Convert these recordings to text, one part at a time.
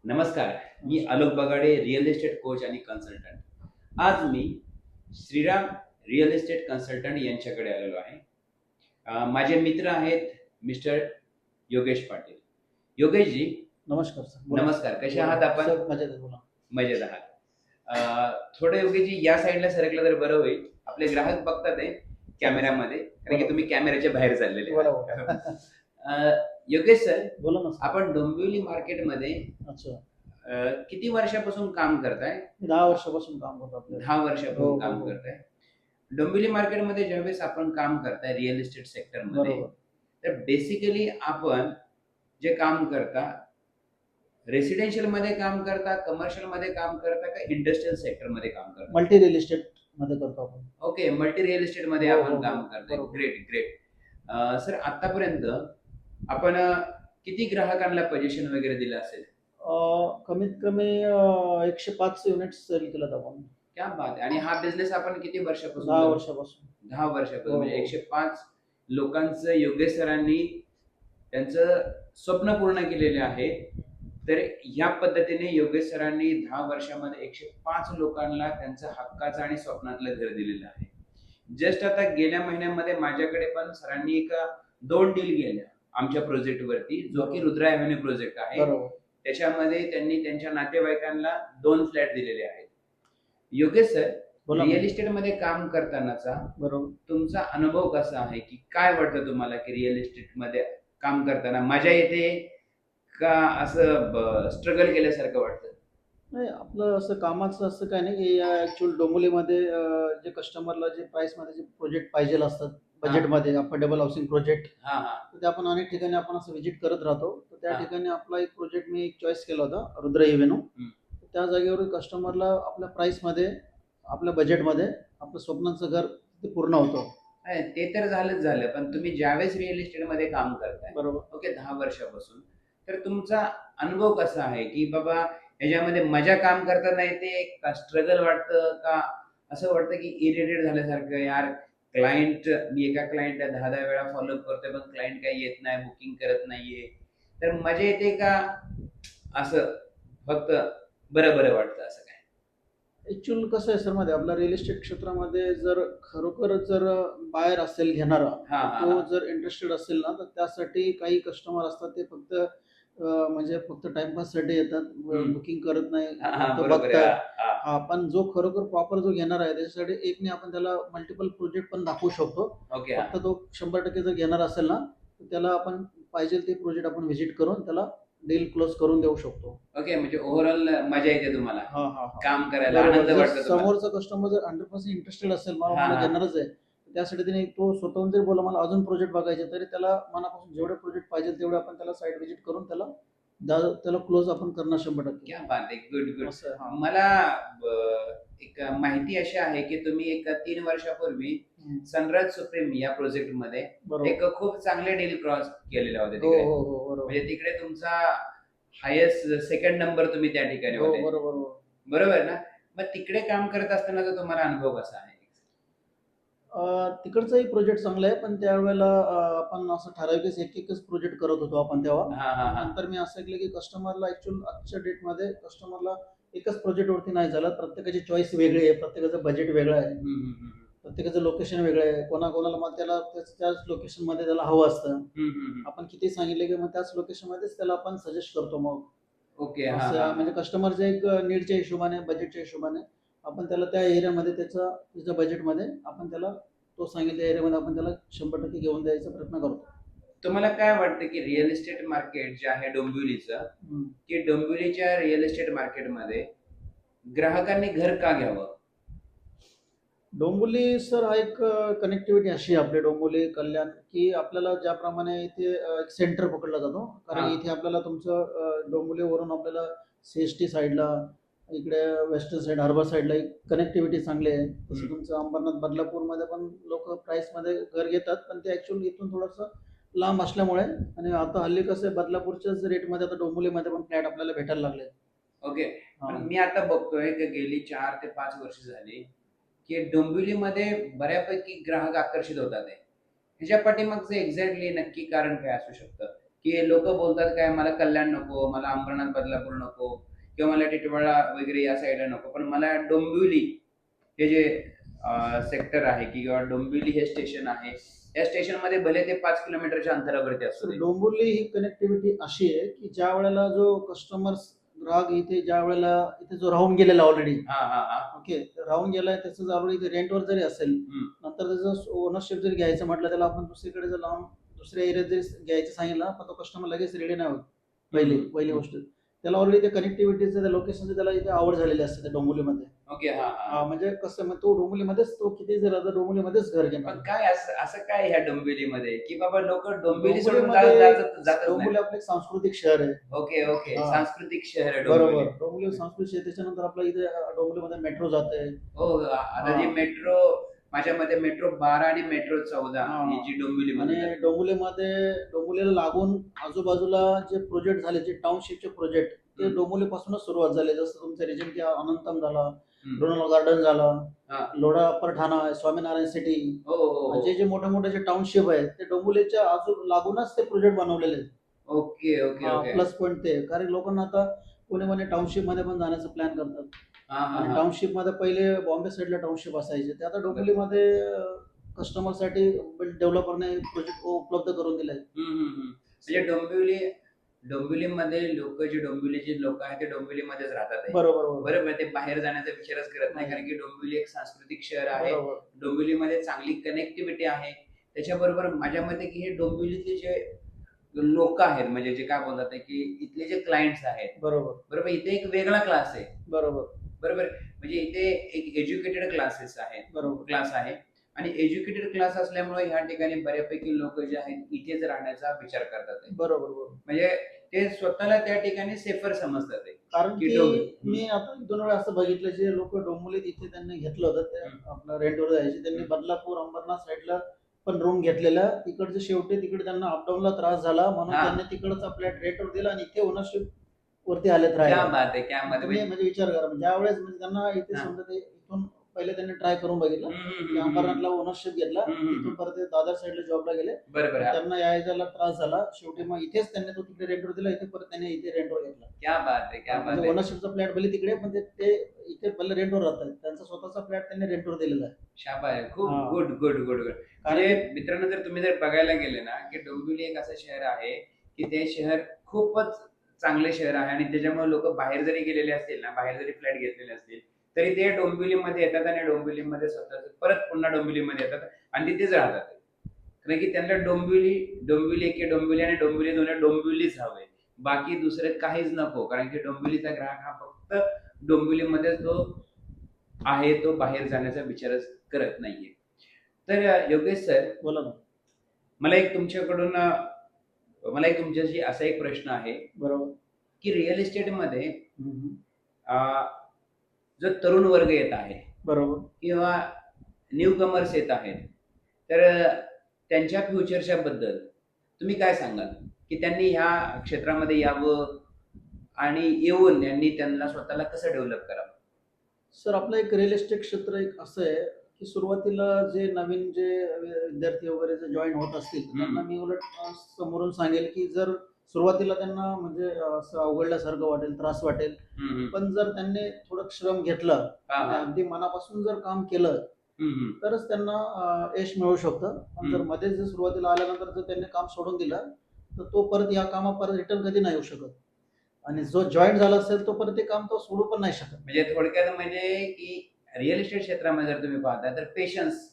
नमस्कार. मी Alok Bagade, real estate coach आणि कन्सल्टंट. आज मी श्रीराम रिअल इस्टेट कन्सल्टंट यांच्याकडे आलेलो आहे. माझे मित्र आहेत मिस्टर योगेश पाटील. योगेशजी, नमस्कार सर. बोला. नमस्कार. कसे आहात आपण? सर मजेत आहे, बोला. मजेत आहात. थोडं योगेशजी या साईडला सरकलं तर बरं होईल. आपले ग्राहक बघतात आहे कॅमेऱ्यामध्ये, कारण की तुम्ही कॅमेऱ्याच्या बाहेर चाललेले बरोबर. योगेश सर, बोला ना सर. आपण डोंबिवली मार्केटमध्ये अच्छा. किती वर्षापासून काम करताय? 10 वर्षापासून काम करतो आपल्याला. 10 वर्षापासून हो, काम हो. करताय. डोंबिवली मार्केटमध्ये ज्यावेळेस आपण काम करताय रिअल इस्टेट सेक्टरमध्ये, बरोबर. तर बेसिकली आपण जे काम करता, रेसिडेन्शियल मध्ये काम करता, कमर्शियल मध्ये काम करता का इंडस्ट्रियल सेक्टर मध्ये काम करता? मल्टी रिअल इस्टेट मध्ये करतो आपण. ओके, मल्टी रिअल इस्टेट मध्ये हो, आपण हो, काम हो. करताय. बरोबर. Great, great. सर, आतापर्यंत आपण किती ग्राहकांना पोझिशन वगैरे दिलं असेल? कमीत कमी 105 युनिट्स सेल केलं आपण. क्या बात आहे. आणि हा बिझनेस आपण किती वर्षापासून 10 करतो? वर्षापासून. 10 वर्षापासून. हो, म्हणजे हो. 105 लोकांचं योगेश सरांनी त्यांचं स्वप्न पूर्ण केलेले आहे. तर ह्या पद्धतीने योगेश सरांनी 10 वर्षामध्ये 105 लोकांना त्यांचं हक्काचं आणि स्वप्नातलं घर दिलेलं आहे. जस्ट आता गेल्या महिन्यामध्ये माझ्याकडे पण सरांनी 2 डील गेल्या आमच्या प्रोजेक्टवरती, जो की रुद्रा एव्हेन्यू प्रोजेक्ट आहे. बरोबर. त्याच्यामध्ये त्यांनी त्यांच्या नातेवाईकांना 2 फ्लॅट दिलेले आहेत. योगेश सर, बोला ना. रिअल इस्टेट मध्ये काम करतानाचा बरोबर. तुमचा अनुभव कसा आहे, की काय वाटतं तुम्हाला की रिअल इस्टेट मध्ये काम करताना मजा येते का असं स्ट्रगल केल्यासारखं वाटतं? नाही, आपलं असं कामाचं असं काही नाही की ॲक्च्युअल डोंबिवलीमध्ये जे कस्टमरला जे प्राईसमध्ये जे प्रोजेक्ट पाहिजे असतात, बजेटमध्ये अफोर्डेबल हाऊसिंग प्रोजेक्ट, हां, हां. तर ते आपण अनेक ठिकाणी आपण असं व्हिजिट करत राहतो. तर त्या हां. ठिकाणी आपला एक प्रोजेक्ट मी चॉईस केला होता, रुद्र एव्हेन्यू. हं. त्या जागेवर कस्टमरला आपल्या प्राईसमध्ये, आपल्या बजेटमध्ये आपलं स्वप्नांचं घर ते पूर्ण होतं. नाही, ते तर झालंच झालं. पण तुम्ही ज्यावेळेस रिअल इस्टेट मध्ये काम करताय, बरोबर. ओके, 10 वर्षापासून, तर तुमचा अनुभव कसा आहे, की बाबा ह्याच्यामध्ये मजा काम करताना येते का स्ट्रगल वाटतं, का असं वाटतं की इरिटेट झाल्यासारखं, यार क्लायंट, मी एका क्लायंटला 10-10 वेळा फॉलोअप करतोय पण क्लायंट काही येत नाही, बुकिंग करत नाहीये. तर मजा येते का असं फक्त बरं वाटतं असं काय? ॲक्च्युअल कसं आहे सर, मध्ये आपल्या रिअल इस्टेट क्षेत्रामध्ये जर खरोखर जर बायर असेल घेणारा, हां, तर हां, तो हां. जर इंटरेस्टेड असेल ना, तर त्यासाठी काही कस्टमर असतात ते फक्त म्हणजे फक्त टाइमपाससाठी येतात, हं. बुकिंग करत नाही, हां, हां. फक्त बरोबर आहे. बघतात. हां, हां. हां, पण जो खरोखर प्रॉपर जो घेणार आहे त्याच्यासाठी एक नाही, आपण त्याला मल्टिपल प्रोजेक्ट पण दाखवू शकतो. ओके. हां. फक्त तो 100% जर घेणार असेल ना, तर त्याला आपण पाहिजे ते प्रोजेक्ट आपण व्हिजिट करून त्याला डील क्लोज करून देऊ शकतो. ओके, म्हणजे ओव्हरऑल मजा येते तुम्हाला हां, हां, हां. काम करायला, बरोबर. आनंद जर वाटतो तुम्हाला. समोरचा कस्टमर जर 100% इंटरेस्टेड असेल, मला हां, मला हां. घेणारच आहे, तर त्यासाठी त्याने तो स्वतःहून जरी बोलला मला अजून प्रोजेक्ट बघायचे, तरी त्याला मनापासून जेवढे प्रोजेक्ट पाहिजे तेवढे आपण त्याला साइट व्हिजिट करून त्याला क्लोज आपण करणार 100%. क्या बात आहे. Good, good. असं आहे. हां. मला एक माहिती अशी आहे, की तुम्ही 3 वर्षापूर्वी हं. सनराइज सुप्रीम या प्रोजेक्टमध्ये बरोबर. एक खूप चांगले डील क्रॉस केलेले होते हो, तिकडे. हो, हो. बरोबर. म्हणजे तिकडे तुमचा हायेस्ट सेकंड नंबर तुम्ही त्या ठिकाणी हो, होते. बरोबर, बरोबर. बरोबर ना? मग तिकडे काम करत असतानाचा तुम्हाला अनुभव कसा आहे? तिकडचाही प्रोजेक्ट चांगला आहे, पण त्यावेळेला आपण असं ठराविकच एक-एकच प्रोजेक्ट करत होतो आपण तेव्हा. हां, हां, हां. नंतर मी असं केलं, की कस्टमरला ॲक्चुअल आजच्या डेटमध्ये कस्टमरला एकच प्रोजेक्टवरती नाही झालं. प्रत्येकाची चॉईस वेगळी आहे, प्रत्येकाचं बजेट वेगळं आहे, हं, हं, हं, हं. प्रत्येकाचं लोकेशन वेगळं आहे. कोणाकोणाला मग त्याला त्याच लोकेशनमध्ये त्याला हवं असतं. हं, हं, हं. आपण किती सांगितलं, की मग त्याच लोकेशनमध्येच त्याला आपण सजेस्ट करतो मग. ओके. हां, असं हां, म्हणजे हां. कस्टमरच्या एक नीडच्या हिशोबाने, बजेटच्या हिशोबाने आपण त्याला त्या एरियामध्ये त्याच्या बजेटमध्ये आपण त्याला, तो सांगितलेल्या एरियामध्ये आपण त्याला 100% घेऊन द्यायचा प्रयत्न करतो. तुम्हाला काय वाटतं, की रिअल इस्टेट मार्केट जे आहे डोंबिवलीचं, हं. की डोंबिवलीच्या रिअल इस्टेट मार्केटमध्ये ग्राहकांनी घर का घ्यावं? डोंबिवली सर हा एक कनेक्टिव्हिटी अशी आहे आपल्या डोंबिवली कल्याण, की आपल्याला ज्याप्रमाणे इथे एक सेंटर पकडला जातो. कारण हां. इथे आपल्याला तुमचं डोंबिवलीवरून आपल्याला सी-एस-टी साईडला, इकडे वेस्टर्न साईड, हार्बर साईडला एक कनेक्टिव्हिटी चांगली आहे. तसं हं. तुमचं अंबरनाथ, बदलापूरमध्ये पण लोकं प्राईसमध्ये घर घेतात, पण ते ॲक्चुअली इथून थोडंसं लांब असल्यामुळे. आणि आता हल्ली कसं आहे, बदलापूरच्याच रेटमध्ये आता डोंबिवलीमध्ये पण फ्लॅट आपल्याला भेटायला लागले. ओके. पण हां. मी आता बघतोय की गेली 4 ते 5 वर्ष झाली, की डोंबिवलीमध्ये बऱ्यापैकी ग्राहक आकर्षित होतात आहे. ह्याच्या पाठीमागचं एक्झॅक्टली नक्की कारण काय असू शकतं? की लोक बोलतात काय मला कल्याण नको, मला अंबरनाथ बदलापूर नको किंवा मला टिटवाळा वगैरे या साईडला नको, पण मला डोंबिवली हे जे सेक्टर आहे किंवा डोंबिवली हे स्टेशन आहे, या स्टेशन मध्ये भले ते 5 किलोमीटरच्या अंतरावरती असू तर दे. डोंबिवली ही कनेक्टिव्हिटी अशी आहे की ज्या वेळेला जो कस्टमर्स ग्राहक इथे ज्या वेळेला इथे जो राहून गेलेला ऑलरेडी, हा हा हा. ओके, राहून गेलाय त्याचं ऑलरेडी रेंटवर जरी असेल, हम्म. नंतर त्याचं ओनरशिप जरी घ्यायचं म्हटलं त्याला आपण दुसरीकडे जर लांब दुसऱ्या एरियात जरी घ्यायचं सांगितलं पण तो कस्टमर लगेच रेडी नाही होत. पहिली गोष्ट त्याला ऑलरेडी त्या कनेक्टिव्हिटीचं त्या लोकेशनचं त्याला इथे आवड झालेली असते त्या डोंबिवलीमध्ये. ओके. हा हा. म्हणजे कसं मग तो डोंबिवलीमध्येच तो किती जर आता डोंबिवलीमध्येच घर घेणार. पण काय असं असं काय ह्या डोंबिवलीमध्ये की बाबा लोक डोंबिवली सोडून डोंबिवलीमध्ये जातच डोंबिवली नाही? आपलं एक सांस्कृतिक शहर आहे. Okay okay. हा. सांस्कृतिक शहर आहे डोंबिवली. बरोबर, डोंबिवली सांस्कृतिक शहर. त्याच्यानंतर आपल्या इथे डोंबिवलीमध्ये मेट्रो जाते. हो. आता जी हा. मेट्रो, माझ्या मते मेट्रो 12 आणि मेट्रो 14 हा. ही जी डोंबिवलीमध्ये आणि जाते. डोंबिवलीला लागून आजूबाजूला जे प्रोजेक्ट झाले, जे टाउनशिपचे प्रोजेक्ट, ते हम्म. डोंबिवलीपासूनच सुरुवात झाले. जसं तुमचं रिजंटी अनंतम झाला, हम्म. रोनल गार्डन झाला, हा. लोढा अप्पर ठाणा, स्वामीनारायण सिटी, हो हो हो. जे जे मोठे मोठे जे टाउनशिप आहेत ते डोंबिवलीच्या लागूनच ते प्रोजेक्ट बनवलेले आहेत. Okay okay okay. Plus point ते कारण लोकांना आता पुणे मध्ये टाउनशिप मध्ये पण जाण्याचा प्लॅन करतात. हा हा आणि हा. टाउनशिप मध्ये पहिले बॉम्बे साईडला टाउनशिप असायचे, ते आता डोंबिवलीमध्ये कस्टमर साठी डेव्हलपरने प्रोजेक्ट उपलब्ध करून दिले. म्हणजे डोंबिवलीमध्ये लोक, जे डोंबिवलीचे लोक आहेत ते डोंबिवलीमध्येच राहतात आहे. बरोबर बरोबर. ते बाहेर जाण्याचा विचारच करत नाही, नाही. कारण की डोंबिवली एक सांस्कृतिक शहर आहे. बरोबर. डोंबिवलीमध्ये चांगली कनेक्टिव्हिटी आहे. त्याच्याबरोबर माझ्या मते की हे डोंबिवलीतले जे लोक आहेत, म्हणजे जे काय बोलतात आहे की इथले जे क्लायंट्स आहेत, बरोबर. बरोबर, इथे एक वेगळा क्लास आहे. बरोबर. बरोबर. म्हणजे इथे एक एज्युकेटेड क्लासेस आहे, बरोबर. क्लास आहे. आणि एज्युकेटेड क्लास असल्यामुळे ह्या ठिकाणी बऱ्यापैकी लोक जे आहेत इथेच राहण्याचा विचार करतात आहे. बरोबर. बरोबर. म्हणजे ते स्वतःला त्या ठिकाणी सेफर समजतात आहे. कारण की की मी आता 2 वेळा असं बघितलं जे लोक डोंबिवलीत इथे त्यांनी घेतलं होतं, ते आपलं रेंटवर जायचे, त्यांनी बदलापूर अंबरनाथ साईडला पण रूम घेतलेल्या, तिकडचे शेवटी तिकडे त्यांना अपडाऊनला त्रास झाला म्हणून हा. त्यांनी तिकडचा फ्लॅट रेंटवर दिला आणि इथे ओनरशिप वरती आलेत क्या राहायला. बात आहे, क्या बात तुम्ही आहे. म्हणजे विचार करा, ज्या वेळेस म्हणजे त्यांना इथे हा. समजा ते इथून पहिले त्यांनी ट्राय करून बघितलं की अंबरनाथला ओनरशिप घेतला, तिथून परत ते दादर साईडला जॉबला गेले, बरोबर. त्यांना यायला त्रास झाला, शेवटी मग इथेच त्यांनी तो तिकडे रेंटवर दिला, इथे परत त्यांनी इथे रेंटवर घेतला. क्या बात आहे, क्या बात म्हणजे आहे. ओनरशिपचा फ्लॅट भले तिकडे पण ते इथे भले रेंटवर राहतात, त्यांचा स्वतःचा फ्लॅट त्यांनी रेंटवर दिलेला आहे. शाबास. खूप हा. Good good good good. म्हणजे मित्रांनो, जर तुम्ही जर बघायला गेले ना की डोंबिवली एक असं शहर आहे की ते शहर खूपच चांगले शहर आहे, आणि त्याच्यामुळे लोक बाहेर जरी गेलेले असतील ना, बाहेर जरी फ्लॅट घेतलेले असतील तरी ते डोंबिवलीमध्ये येतात आणि डोंबिवलीमध्ये स्वतःच परत पुन्हा डोंबिवलीमध्ये येतात आणि तिथेच राहतात. कारण की त्यांना डोंबिवली एके डोंबिवली आणि डोंबिवली दोन्ही डोंबिवलीच हवे, बाकी दुसरं काहीच नको. कारण की डोंबिवलीचा ग्राहक हा फक्त डोंबिवलीमध्ये जो आहे तो बाहेर जाण्याचा विचारच करत नाहीये. तर योगेश सर, बोला ना. मला एक तुमच्याशी असा एक प्रश्न आहे बरोबर. की रिअल इस्टेटमध्ये हम्म. जो तरुण वर्ग येत आहे बरोबर. किंवा न्यू कमर्स येत आहेत, तर त्यांच्या फ्युचरच्या बद्दल तुम्ही काय सांगाल की त्यांनी ह्या क्षेत्रामध्ये यावं आणि येऊन त्यांना स्वतःला कसं डेव्हलप करावं? सर, आपलं एक रिअल इस्टेट क्षेत्र एक असं आहे की सुरुवातीला जे नवीन जे विद्यार्थी वगैरे जे जॉईन होत असतील त्यांना मी उलट समोरून सांगेल की जर सुरुवातीला त्यांना म्हणजे असं अवघडल्यासारखं वाटेल, त्रास वाटेल, पण जर त्यांनी थोडं श्रम घेतलं आणि अगदी मनापासून जर काम केलं तरच त्यांना यश मिळू शकतं. पण जर मध्येच जर सुरुवातीला आल्यानंतर जर त्यांनी काम सोडून दिलं तर तो परत या कामा परत रिटर्न कधी नाही येऊ शकत, आणि जो जॉईन झाला असेल तो परत ते काम तो सोडू पण नाही शकत. म्हणजे थोडक्यात म्हणजे की रिअल इस्टेट क्षेत्रामध्ये जर तुम्ही पाहता तर पेशन्स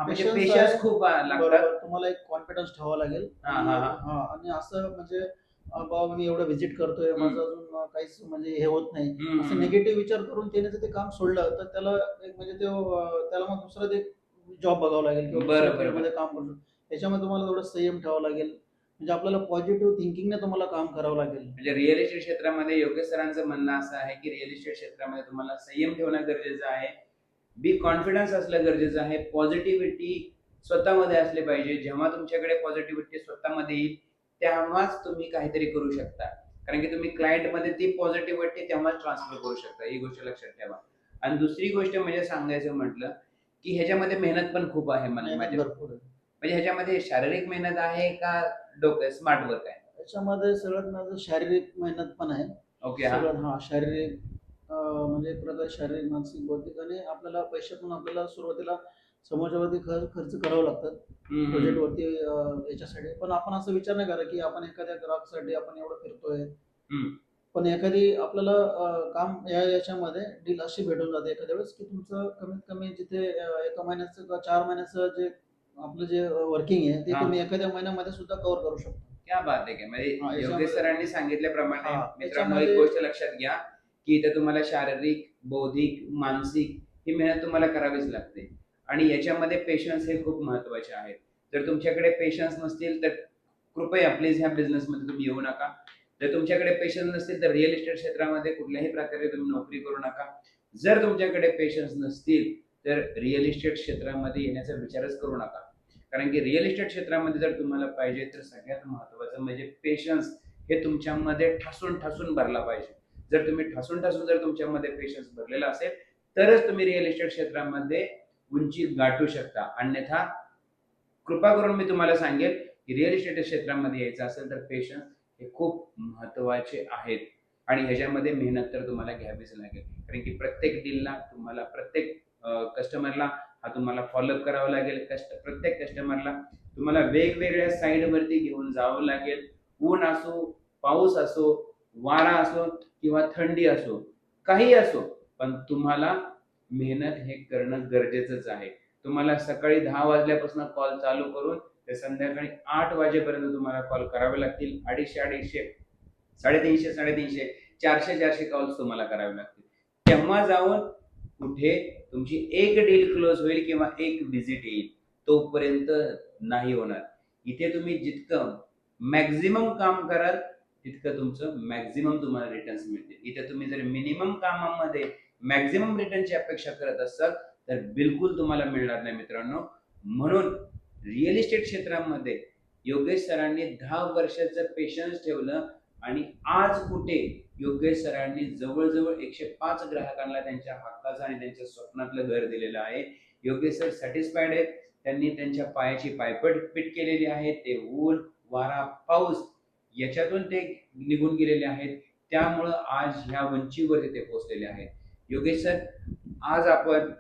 पेशन्स खूप लागतात. तुम्हाला एक कॉन्फिडन्स ठेवावा लागेल. आणि असं म्हणजे बाबा मी एवढं व्हिजिट करतोय, माझं अजून काहीच म्हणजे हे होत नाही, असं निगेटिव्ह विचार करून त्याने जर ते काम सोडलं तर त्याला एक म्हणजे त्याला मग दुसरं ते जॉब बघावं लागेल किंवा दुसऱ्या फील्डमध्ये काम करू. त्याच्यामध्ये तुम्हाला थोडं संयम ठेवावं लागेल, म्हणजे आपल्याला पॉझिटिव्ह थिंकिंगने तुम्हाला काम करावं लागेल. म्हणजे रिअल इस्टेट क्षेत्रामध्ये योगेश सरांचं म्हणणं असं आहे की रिअल इस्टेट क्षेत्रामध्ये तुम्हाला संयम ठेवणं गरजेचं आहे, बी कॉन्फिडन्स असलं गरजेचं आहे, पॉझिटिव्हिटी स्वतःमध्ये असले पाहिजे. जेव्हा तुमच्याकडे पॉझिटिव्हिटी स्वतःमध्ये येईल तेव्हाच तुम्ही काहीतरी करू शकता, कारण की तुम्ही क्लायंटमध्ये ती पॉझिटिव्हिटी तेव्हाच ट्रान्सफर करू शकता, ही गोष्ट लक्षात ठेवा. आणि दुसरी गोष्ट म्हणजे सांगायचं म्हटलं की ह्याच्यामध्ये मेहनत पण खूप आहे. म्हणजे ह्याच्यामध्ये शारीरिक मेहनत आहे का डोकं स्मार्ट वर्क आहे? याच्यामध्ये सगळ्यात माझं शारीरिक मेहनत पण आहे. ओके. हा. सगळ्यात शारीरिक म्हणजे एक प्रकारे शारीरिक, मानसिक, बौद्धिक आणि आपल्याला पैशातून आपल्याला सुरुवातीला समाजावरती खर्च करावं लागतात. हम्म. प्रोजेक्टवरती याच्यासाठी. पण आपण असं विचार नाही करा, की आपण एखाद्या ग्राहकासाठी आपण एवढं फिरतोय. हम्म. पण एखादी आपल्याला काम याच्यामध्ये डील अशी भेटून जाते एखाद्या वेळेस, की तुमचं कमीत कमी जिथे एका महिन्याचं किंवा 4 महिन्याचं जे आपलं जे वर्किंग आहे, ते हा. तुम्ही एखाद्या महिन्यामध्ये सुद्धा कव्हर करू शकता. क्या बात आहे. म्हणजे योगेश याच्यामध्ये सरांनी सांगितल्याप्रमाणे हा, मित्रांनो एक याच्यामध्ये गोष्ट लक्षात घ्या की इथे तुम्हाला शारीरिक, बौद्धिक, मानसिक ही मेहनत तुम्हाला करावीच लागते आणि याच्यामध्ये पेशन्स हे खूप महत्वाचे आहेत. जर तुमच्याकडे पेशन्स नसतील तर कृपया प्लीज ह्या बिझनेसमध्ये तुम्ही येऊ नका. जर तुमच्याकडे पेशन्स नसतील तर रिअल इस्टेट क्षेत्रामध्ये कुठल्याही प्रकारे तुम्ही नोकरी करू नका. जर तुमच्याकडे पेशन्स नसतील तर रिअल इस्टेट क्षेत्रामध्ये येण्याचा विचारच करू नका. कारण की रिअल इस्टेट क्षेत्रामध्ये जर तुम्हाला पाहिजे तर सगळ्यात महत्वाचं म्हणजे पेशन्स हे तुमच्यामध्ये ठासून ठासून भरला पाहिजे. जर तुम्ही ठासून ठासून जर तुमच्यामध्ये पेशन्स भरलेला असेल तरच तुम्ही रिअल इस्टेट क्षेत्रामध्ये उंची गाठू शकता. अन्यथा कृपा करून मी तुम्हाला सांगेल की रिअल इस्टेट क्षेत्रामध्ये यायचं असेल तर पेशन्स हे खूप महत्वाचे आहेत आणि ह्याच्यामध्ये मेहनत तर तुम्हाला घ्यावीच लागेल. कारण की प्रत्येक डीलला तुम्हाला प्रत्येक कस्टमरला हा तुम्हाला फॉलोअप करावा लागेल. प्रत्येक कस्टमरला तुम्हाला वेगवेगळ्या साईडवरती घेऊन जावं लागेल. ऊन असो, पाऊस असो, वारा असो किंवा थंडी असो, काही असो, पण तुम्हाला मेहनत हे करणं गरजेचंच आहे. तुम्हाला सकाळी 10 वाजल्यापासून कॉल चालू करून ते संध्याकाळी 8 वाजेपर्यंत तुम्हाला कॉल करावे लागतील. 250, 350, 350, 400 कॉल्स तुम्हाला करावे लागतील. तेव्हा जाऊन कुठे तुमची एक डील क्लोज होईल किंवा एक व्हिजिट येईल. तोपर्यंत नाही होणार. इथे तुम्ही जितकं मॅक्झिमम काम कराल तितकं तुमचं मॅक्झिमम तुम्हाला रिटर्न्स मिळतील. इथे तुम्ही जर मिनिमम कामामध्ये मॅक्झिमम रिटर्नची अपेक्षा करत असाल तर बिलकुल तुम्हाला मिळणार नाही मित्रांनो. म्हणून रिअल इस्टेट क्षेत्रामध्ये योगेश सरांनी 10 वर्षाचं पेशन्स ठेवलं आणि आज कुठे योगेश सरांनी जवळजवळ 105 ग्राहकांना त्यांच्या हक्काचं आणि त्यांच्या स्वप्नातलं घर दिलेलं आहे. योगेश सर सॅटिस्फाईड आहेत. त्यांनी त्यांच्या पायाची पायपट फिट केलेली आहे. ते ऊन, वारा, पाऊस याच्यातून ते निघून गेलेले आहेत. त्यामुळं आज ह्या उंचीवरती ते पोहोचलेले आहेत. योगेश सर, आज आपण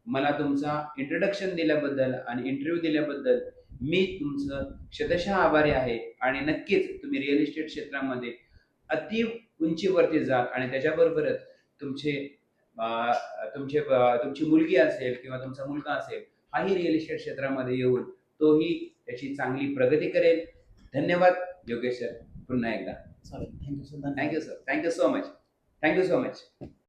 मला तुमचा इंट्रोडक्शन दिल्याबद्दल आणि इंटरव्ह्यू दिल्याबद्दल मी तुमचं शतशः आभारी आहे आणि नक्कीच तुम्ही रिअल इस्टेट क्षेत्रामध्ये अति उंचीवरती जाल आणि त्याच्याबरोबरच तुमचे तुमची मुलगी असेल किंवा तुमचा मुलगा असेल हाही रिअल इस्टेट क्षेत्रामध्ये येऊन तोही त्याची चांगली प्रगती करेल. धन्यवाद योगेश सर पुन्हा एकदा. चालेल. Thank you sir. Thank you sir. Thank you so much. Thank you so much.